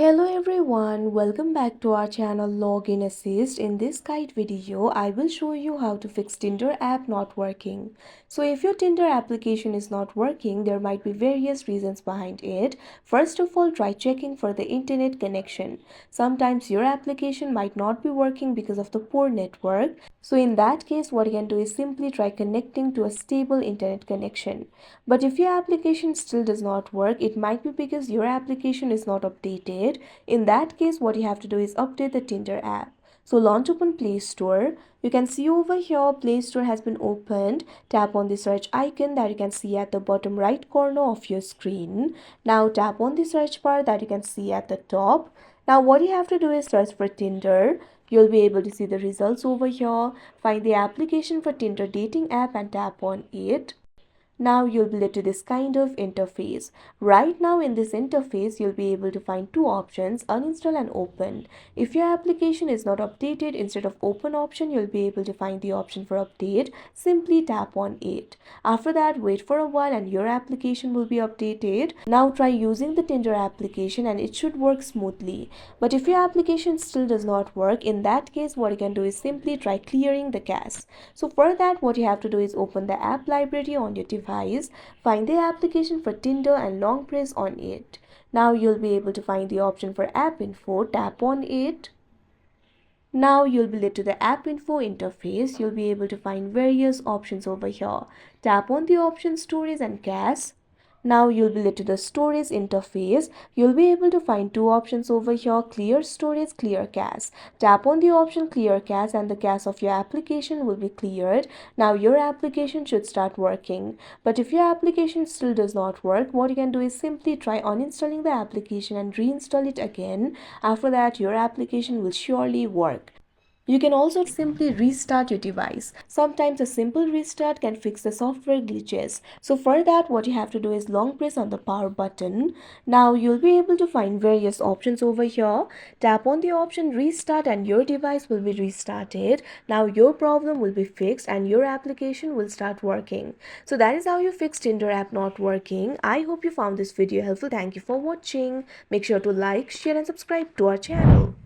Hello everyone, welcome back to our channel Login Assist. In this guide video, I will show you how to fix Tinder app not working. So if your Tinder application is not working, there might be various reasons behind it. First of all, try checking for the internet connection. Sometimes your application might not be working because of the poor network. So in that case, what you can do is simply try connecting to a stable internet connection. But if your application still does not work, it might be because your application is not updated. In that case, what you have to do is update the Tinder app. So launch open Play Store. You can see over here Play Store has been opened. Tap on the search icon that you can see at the bottom right corner of your screen. Now tap on the search bar that you can see at the top. Now what you have to do is search for Tinder. You'll be able to see the results over here. Find the application for Tinder dating app and tap on it. Now you'll be led to this kind of interface. Right now in this interface, you'll be able to find two options, uninstall and open. If your application is not updated, instead of open option, you'll be able to find the option for update. Simply tap on it. After that, wait for a while and your application will be updated. Now try using the Tinder application and it should work smoothly. But if your application still does not work, in that case, what you can do is simply try clearing the cache. So for that, what you have to do is open the app library on your device. Find the application for Tinder and long press on it. Now you'll be able to find the option for app info. Tap on it. Now you'll be led to the app info interface. You'll be able to find various options over here. Tap on the option storage and cache. Now you'll be led to the storage interface. You'll be able to find two options over here, clear storage, clear cache. Tap on the option clear cache and the cache of your application will be cleared. Now your application should start working. But if your application still does not work, what you can do is simply try uninstalling the application and reinstall it again. After that, your application will surely work. You can also simply restart your device. Sometimes a simple restart can fix the software glitches. So for that, what you have to do is long press on the power button. Now you'll be able to find various options over here. Tap on the option restart and your device will be restarted. Now your problem will be fixed and your application will start working. So that is how you fix Tinder app not working. I hope you found this video helpful. Thank you for watching. Make sure to like, share and subscribe to our channel.